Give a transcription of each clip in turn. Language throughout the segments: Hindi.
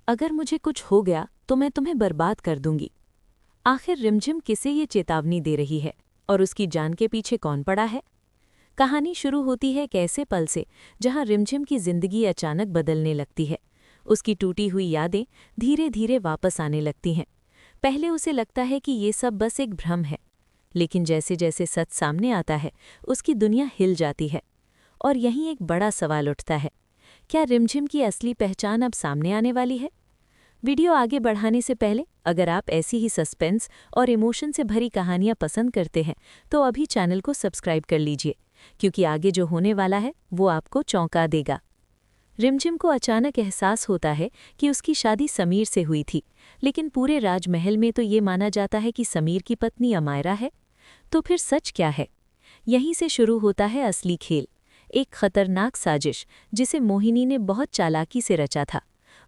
अगर मुझे कुछ हो गया तो मैं तुम्हें बर्बाद कर दूंगी। आखिर रिमझिम किसे ये चेतावनी दे रही है और उसकी जान के पीछे कौन पड़ा है? कहानी शुरू होती है एक ऐसे पल से जहां रिमझिम की जिंदगी अचानक बदलने लगती है। उसकी टूटी हुई यादें धीरे धीरे वापस आने लगती हैं। पहले उसे लगता है कि ये सब बस एक भ्रम है, लेकिन जैसे जैसे सच सामने आता है उसकी दुनिया हिल जाती है। और यहीं एक बड़ा सवाल उठता है, क्या रिमझिम की असली पहचान अब सामने आने वाली है? वीडियो आगे बढ़ाने से पहले अगर आप ऐसी ही सस्पेंस और इमोशन से भरी कहानियां पसंद करते हैं तो अभी चैनल को सब्सक्राइब कर लीजिए, क्योंकि आगे जो होने वाला है वो आपको चौंका देगा। रिमझिम को अचानक एहसास होता है कि उसकी शादी समीर से हुई थी, लेकिन पूरे राजमहल में तो ये माना जाता है कि समीर की पत्नी अमायरा है। तो फिर सच क्या है? यहीं से शुरू होता है असली खेल, एक खतरनाक साजिश जिसे मोहिनी ने बहुत चालाकी से रचा था।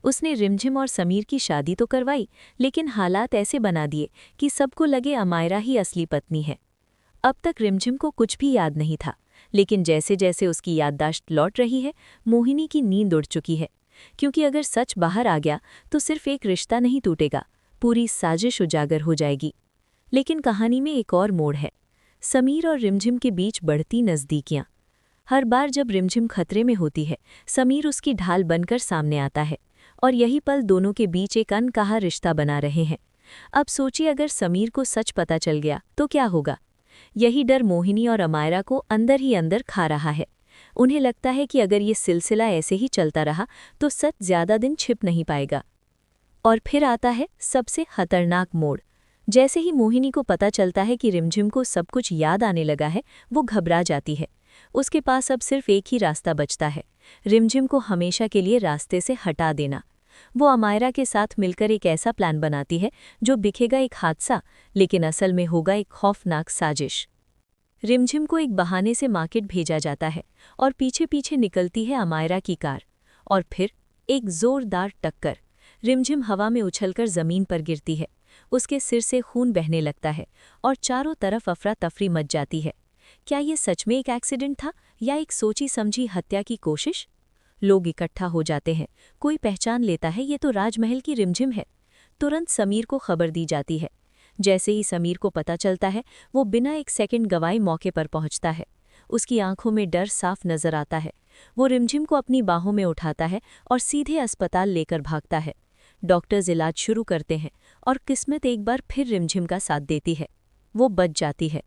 उसने रिमझिम और समीर की शादी तो करवाई, लेकिन हालात ऐसे बना दिए कि सबको लगे अमायरा ही असली पत्नी है। अब तक रिमझिम को कुछ भी याद नहीं था, लेकिन जैसे जैसे उसकी याददाश्त लौट रही है, मोहिनी की नींद उड़ चुकी है। क्योंकि अगर सच बाहर आ गया तो सिर्फ एक रिश्ता नहीं टूटेगा, पूरी साजिश उजागर हो जाएगी। लेकिन कहानी में एक और मोड़ है, समीर और रिमझिम के बीच बढ़ती नज़दीकियाँ। हर बार जब रिमझिम खतरे में होती है, समीर उसकी ढाल बनकर सामने आता है, और यही पल दोनों के बीच एक अनकहा रिश्ता बना रहे हैं। अब सोचिए, अगर समीर को सच पता चल गया तो क्या होगा? यही डर मोहिनी और अमायरा को अंदर ही अंदर खा रहा है। उन्हें लगता है कि अगर ये सिलसिला ऐसे ही चलता रहा तो सच ज्यादा दिन छिप नहीं पाएगा। और फिर आता है सबसे खतरनाक मोड़। जैसे ही मोहिनी को पता चलता है कि रिमझिम को सब कुछ याद आने लगा है, वो घबरा जाती है। उसके पास अब सिर्फ एक ही रास्ता बचता है, रिमझिम को हमेशा के लिए रास्ते से हटा देना। वो अमायरा के साथ मिलकर एक ऐसा प्लान बनाती है जो दिखेगा एक हादसा, लेकिन असल में होगा एक खौफनाक साजिश। रिमझिम को एक बहाने से मार्केट भेजा जाता है और पीछे पीछे निकलती है अमायरा की कार। और फिर एक जोरदार टक्कर। रिमझिम हवा में उछलकर जमीन पर गिरती है, उसके सिर से खून बहने लगता है और चारों तरफ अफरा तफरी मच जाती है। क्या ये सच में एक एक्सीडेंट था या एक सोची समझी हत्या की कोशिश? लोग इकट्ठा हो जाते हैं, कोई पहचान लेता है ये तो राजमहल की रिमझिम है। तुरंत समीर को खबर दी जाती है। जैसे ही समीर को पता चलता है, वो बिना एक सेकंड गवाए मौके पर पहुंचता है। उसकी आंखों में डर साफ नजर आता है। वो रिमझिम को अपनी बाहों में उठाता है और सीधे अस्पताल लेकर भागता है। डॉक्टर्स इलाज शुरू करते हैं और किस्मत एक बार फिर रिमझिम का साथ देती है, वो बच जाती है।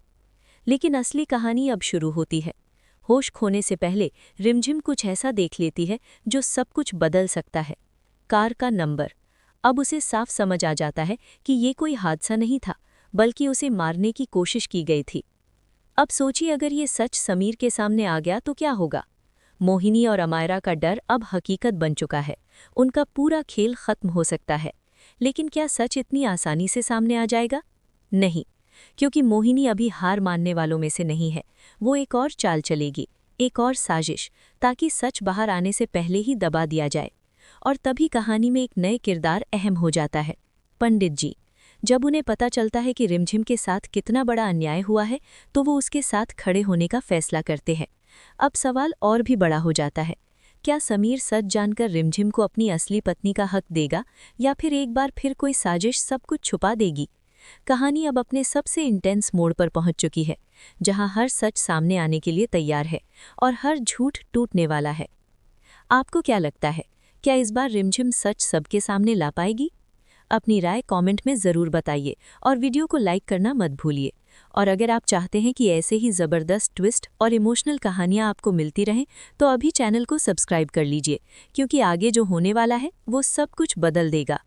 लेकिन असली कहानी अब शुरू होती है। होश खोने से पहले रिमझिम कुछ ऐसा देख लेती है जो सब कुछ बदल सकता है। कार का नंबर। अब उसे साफ समझ आ जाता है कि ये कोई हादसा नहीं था, बल्कि उसे मारने की कोशिश की गई थी। अब सोचिए, अगर ये सच समीर के सामने आ गया तो क्या होगा? मोहिनी और अमायरा का डर अब हकीकत बन चुका है। उनका पूरा खेल खत्म हो सकता है। लेकिन क्या सच इतनी आसानी से सामने आ जाएगा? नहीं, क्योंकि मोहिनी अभी हार मानने वालों में से नहीं है। वो एक और चाल चलेगी, एक और साजिश, ताकि सच बाहर आने से पहले ही दबा दिया जाए। और तभी कहानी में एक नए किरदार अहम हो जाता है, पंडित जी। जब उन्हें पता चलता है कि रिमझिम के साथ कितना बड़ा अन्याय हुआ है, तो वो उसके साथ खड़े होने का फैसला करते हैं। अब सवाल और भी बड़ा हो जाता है, क्या समीर सच जानकर रिमझिम को अपनी असली पत्नी का हक देगा, या फिर एक बार फिर कोई साजिश सब कुछ छुपा देगी? कहानी अब अपने सबसे इंटेंस मोड़ पर पहुंच चुकी है, जहां हर सच सामने आने के लिए तैयार है और हर झूठ टूटने वाला है। आपको क्या लगता है, क्या इस बार रिमझिम सच सबके सामने ला पाएगी? अपनी राय कमेंट में ज़रूर बताइए और वीडियो को लाइक करना मत भूलिए। और अगर आप चाहते हैं कि ऐसे ही ज़बरदस्त ट्विस्ट और इमोशनल कहानियाँ आपको मिलती रहें, तो अभी चैनल को सब्सक्राइब कर लीजिए, क्योंकि आगे जो होने वाला है वो सब कुछ बदल देगा।